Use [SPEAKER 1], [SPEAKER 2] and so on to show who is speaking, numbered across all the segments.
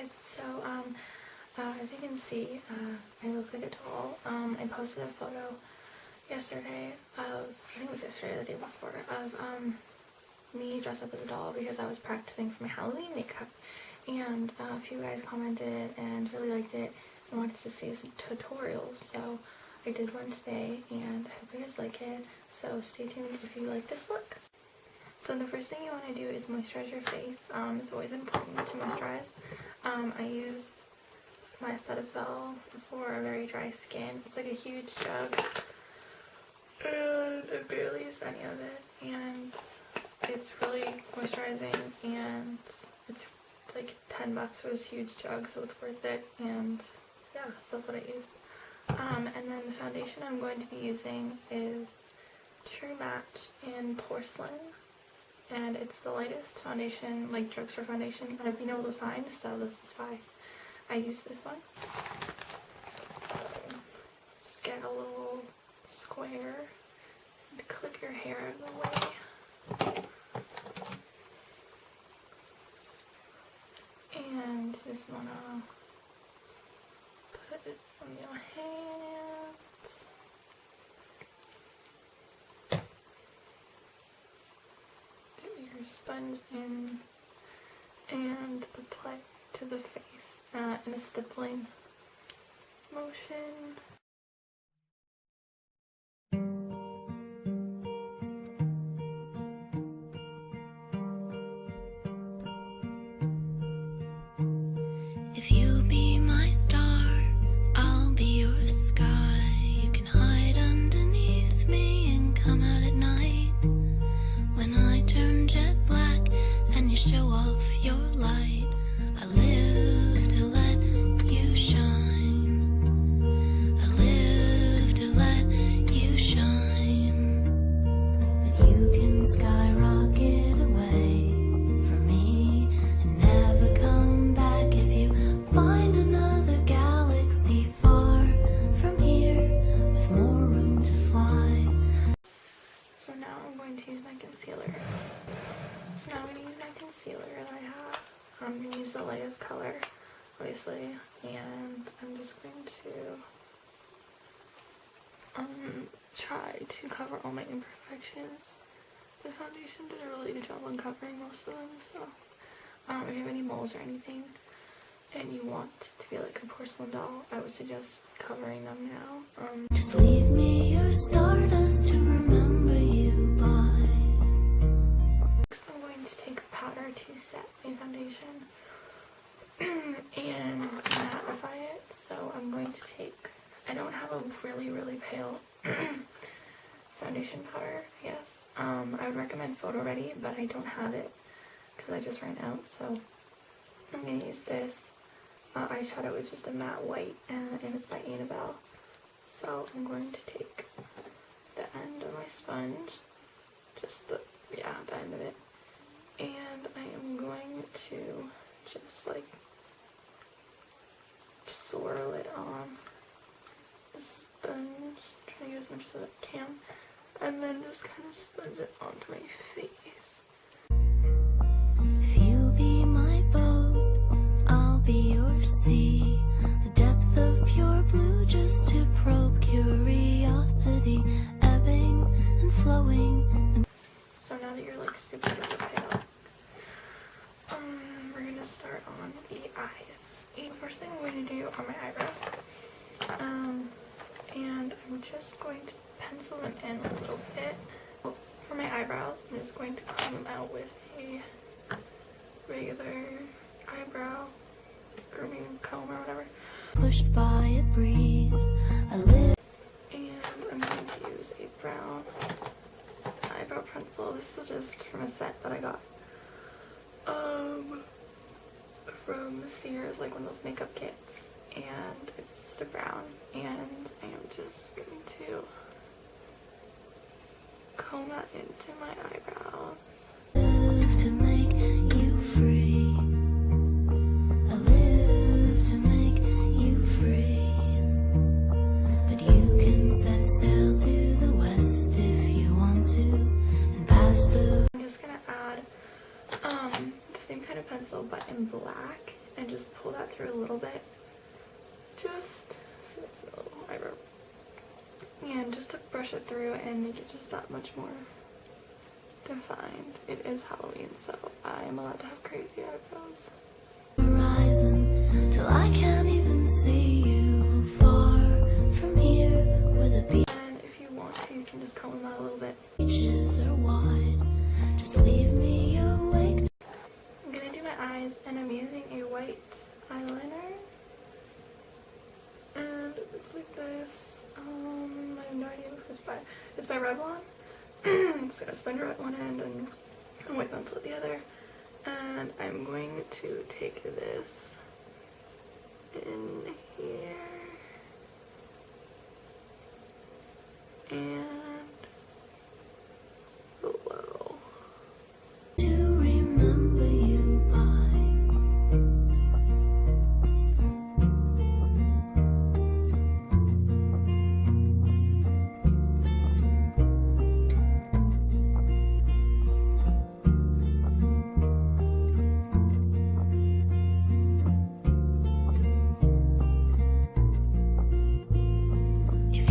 [SPEAKER 1] guys, so as you can see, I look like a doll. I posted a photo yesterday of, I think it was yesterday or the day before, of me dressed up as a doll because I was practicing for my Halloween makeup, and a few guys commented and really liked it and wanted to see some tutorials, so I did one today and I hope you guys like it, so stay tuned if you like this look. So the first thing you want to do is moisturize your face. It's always important to moisturize. I used my Cetaphil for very dry skin. It's like a huge jug and I barely use any of it, and it's really moisturizing, and it's like 10 bucks for this huge jug, so it's worth it. And yeah, so that's what I use. And then the foundation I'm going to be using is True Match in Porcelain, and it's the lightest foundation, like drugstore foundation I've been able to find, so this is why I use this one. So just get a little square and clip your hair out of the way, and just want to put it on your hands. Get your sponge in and apply it to the face in a stippling motion.
[SPEAKER 2] If you be my star, I'll be your sky. You can hide underneath me and come out at night. When I turn jet black and you show off your light, I live to let you shine. I live to let you shine. But you can skyrocket away from me and never come back if you find another galaxy far from here with more room to fly.
[SPEAKER 1] So now I'm going to use my concealer. So now I'm going to use my concealer that I have. I'm going to use the lightest color, obviously, and I'm just going to try to cover all my imperfections. The foundation did a really good job on covering most of them, so if you have any moles or anything and you want to be like a porcelain doll, I would suggest covering them now.
[SPEAKER 2] Just leave me your stardust to remember you by.
[SPEAKER 1] Next I'm going to take a powder to set my foundation and mattify it. So I'm going to take, I don't have a really pale foundation powder, I guess. I would recommend Photo Ready, but I don't have it because I just ran out, so I'm going to use this. Eyeshadow is just a matte white, and it's by Annabelle. So I'm going to take the end of my sponge, just the end of it, and I am going to just like swirl it on the sponge, try to get as much as I can, and then just kind of sponge it onto my face.
[SPEAKER 2] If you be my boat, I'll be your sea, a depth of pure blue just to probe curiosity, ebbing and flowing.
[SPEAKER 1] So now that you're like super pale, we're gonna start on the eyes. The first thing I'm going to do are my eyebrows, and I'm just going to pencil them in a little bit. For my eyebrows, I'm just going to comb them out with a regular eyebrow grooming comb or whatever.
[SPEAKER 2] Pushed by a breeze, I live.
[SPEAKER 1] And I'm going to use a brown eyebrow pencil. This is just from a set that I got from Sears, like one of those makeup kits, and it's just a brown, and I am just going to comb that into my eyebrows.
[SPEAKER 2] Live to make you free. I live to make you free. But you can set sail to the west if you want to, and pass the.
[SPEAKER 1] I'm just gonna add the same kind of pencil but in black, and just pull that through a little bit, just so it's a little eyebrow, and just to brush it through and make it just that much more defined. It is Halloween, so I'm allowed to have crazy eyebrows.
[SPEAKER 2] Horizon, till I can't even see you far from here with a beach.
[SPEAKER 1] And if you want to, you can just comb them out a little bit.
[SPEAKER 2] Beaches are wide, just leave me awake.
[SPEAKER 1] I'm gonna do my eyes, and I'm using a white eyeliner, and it's like this. I have no idea who it's by. It's by Revlon. I'm just gonna spin it at one end and white pencil at the other, and I'm going to take this in here and below.
[SPEAKER 2] To remember you by.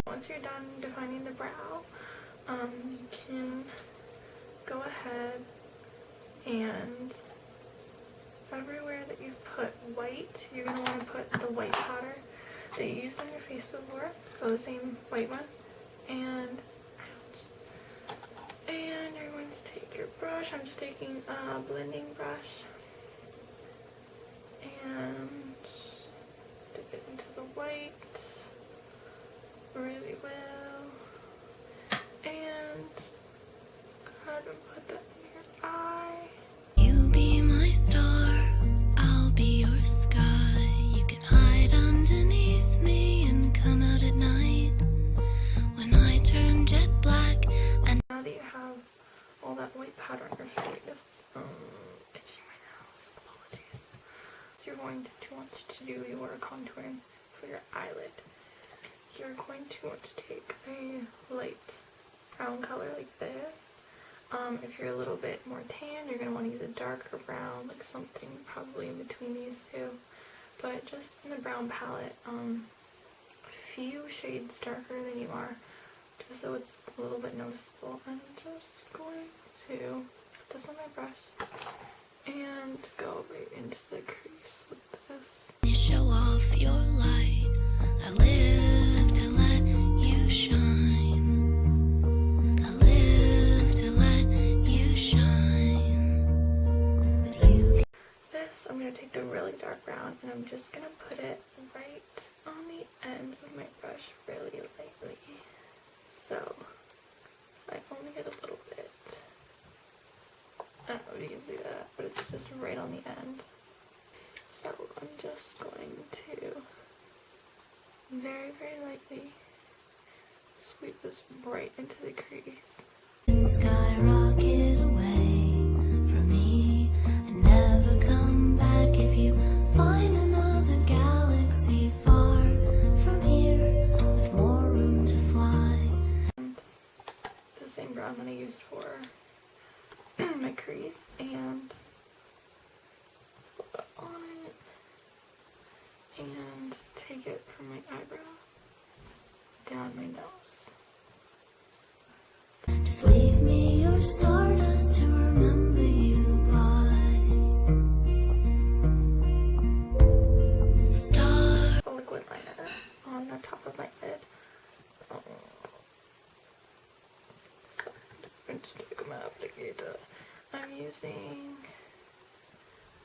[SPEAKER 1] Once you're done defining the brow, you can go ahead and everywhere that you've put white, you're going to want to put the white powder that you used on your face before, so the same white one, and you're going to take your brush. I'm just taking a blending brush and dip it into the white really well, and go ahead and put that in your eye.
[SPEAKER 2] You be my star, I'll be your sky. You can hide underneath me and come out at night when I turn jet black. And
[SPEAKER 1] now that you have all that white powder on your face, itching my nose, apologies. So you're going to want to do your contouring for your eyelid. You're going to want to take a light brown color like this. If you're a little bit more tan, you're going to want to use a darker brown, like something probably in between these two. But just in the brown palette, a few shades darker than you are, just so it's a little bit noticeable. I'm just going to put this on my brush and go right into the crease with this.
[SPEAKER 2] you show off your light. I live to let you shine. I live to let you shine. But you
[SPEAKER 1] This, I'm going to take the really dark brown and I'm just going to put it right on the end of my brush really lightly. So I only get a little bit. I don't know if you can see that, but it's just right on the end. So I'm just going to very, very lightly sweep this right into the crease.
[SPEAKER 2] can skyrocket away from me and never come back if you find another galaxy far from here with more room to fly.
[SPEAKER 1] And the same brown that I used for my crease, and put that on it and take it from my eyebrow down my nose.
[SPEAKER 2] Just leave me your stardust to remember you by. Star.
[SPEAKER 1] A liquid liner on the top of my lid. So I'm just going to come out applicator. I'm using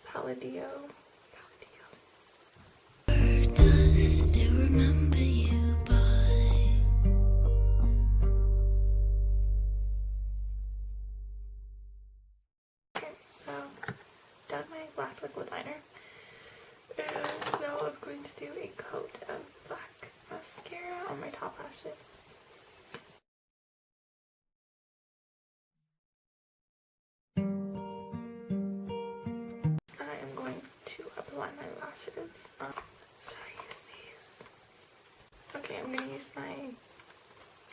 [SPEAKER 1] Palladio.
[SPEAKER 2] Stardust to remember you by.
[SPEAKER 1] Okay, so done my black liquid liner. And now I'm going to do a coat of black mascara on my top lashes. I am going to apply my lashes. Should I use these? Okay, I'm going to use my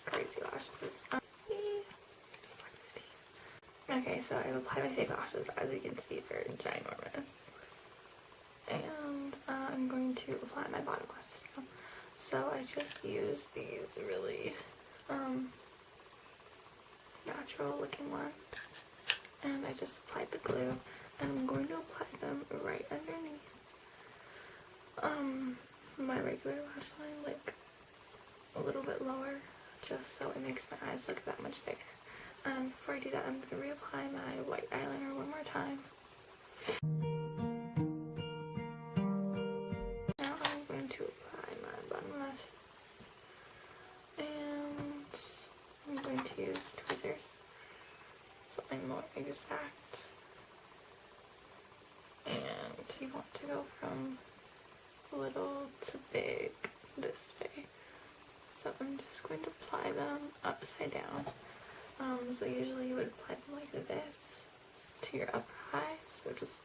[SPEAKER 1] crazy lashes. See? Okay, so I've applied my fake lashes. As you can see, they're ginormous. And going to apply my bottom lashes now. So I just use these really natural looking ones, and I just applied the glue, and I'm going to apply them right underneath my regular lash line, like a little bit lower, just so it makes my eyes look that much bigger. Before I do that, I'm going to reapply my white eyeliner one more time. Now I'm going to apply my bottom lashes, and I'm going to use tweezers so I'm more exact. And you want to go from little to big this way. So I'm just going to apply them upside down. So usually you would apply them like this to your upper eye, so just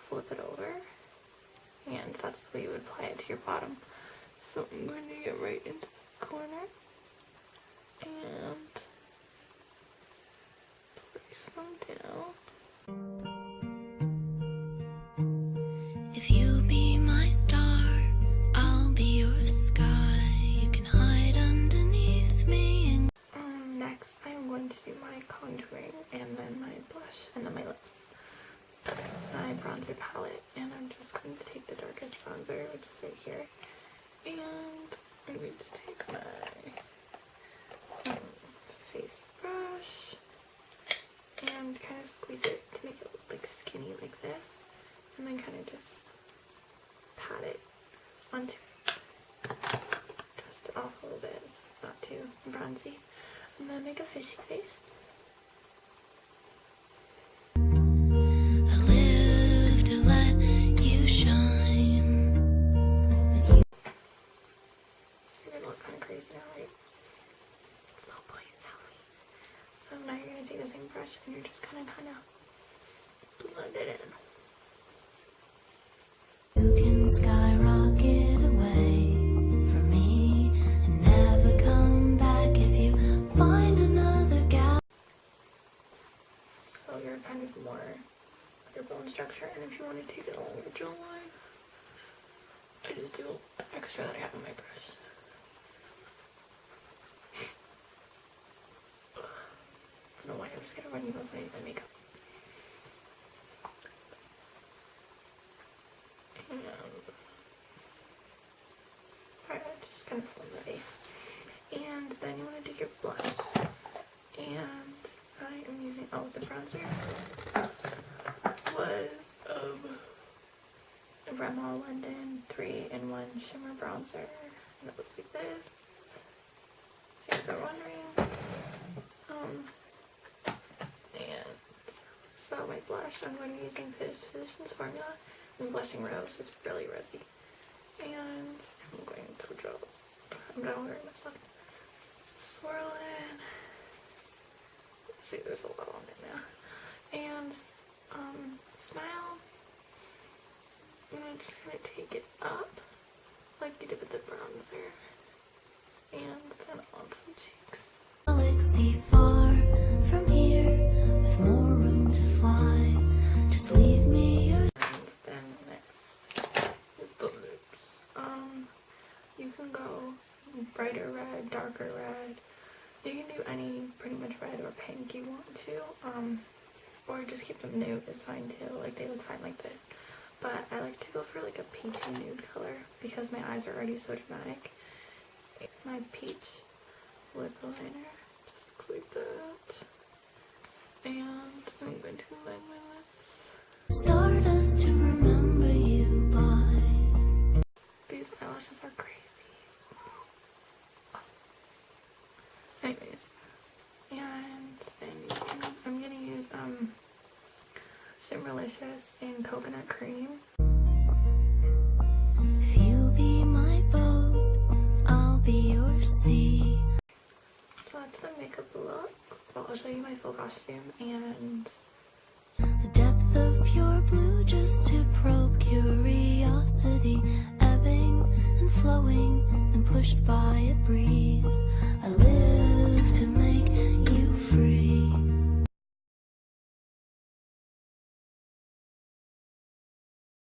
[SPEAKER 1] flip it over, and that's the way you would apply it to your bottom. So I'm going to get right into the corner and place them down.
[SPEAKER 2] If you be my star, I'll be your sky. You can hide underneath me and
[SPEAKER 1] next I'm going to do my contouring, and then my blush, and then my lips. So my bronzer palette, and I'm just going to take the darkest bronzer, which is right here, and I'm going to take my face brush and kind of squeeze it to make it look like skinny like this, and then kind of just pat it onto it, dust it off a little bit so it's not too bronzy, and then make a fishy face.
[SPEAKER 2] I live to let you shine.
[SPEAKER 1] So you're gonna look kind of crazy now, right? It's the whole point, it's Halloween. So now you're gonna take the same brush and you're just gonna kind of blend it in.
[SPEAKER 2] You can skyrocket away from me and never come back if you find another gal.
[SPEAKER 1] So you're kind of more your bone structure, and if you want to take it along your jawline, I just do the extra that I have on my brush. I don't know why I was gonna run you with my makeup. And alright, just kind of slim the face. And then you want to do your blush. And I am using, the bronzer was Rimmel London 3-in-1 Shimmer Bronzer. And it looks like this. If you guys are wondering. And so my blush, I'm going to be using Physicians Formula and Blushing Rose. It's really rosy. And I'm going to just, I'm not wearing myself. Swirl in. Let's see, there's a lot on it now. And smile. And I'm just gonna take it up like you did with the bronzer, and then onto the cheeks.
[SPEAKER 2] Galaxy far from here with more room to fly. Just leave me your.
[SPEAKER 1] And then next is the lips. You can go brighter red, darker red. You can do any pretty much red or pink you want to. Or just keep them nude is fine too. Like, they look fine like this. But I like to go for like a peachy nude color because my eyes are already so dramatic. My peach lip liner just looks like that. And I'm going to line my lips.
[SPEAKER 2] Stardust to remember you by.
[SPEAKER 1] These eyelashes are crazy. Anyways, and then I'm gonna use Shimmerlicious in Coconut Cream.
[SPEAKER 2] If you be my boat, I'll be your sea.
[SPEAKER 1] So that's the makeup look. Well, I'll show you my full costume, and
[SPEAKER 2] A depth of pure blue just to probe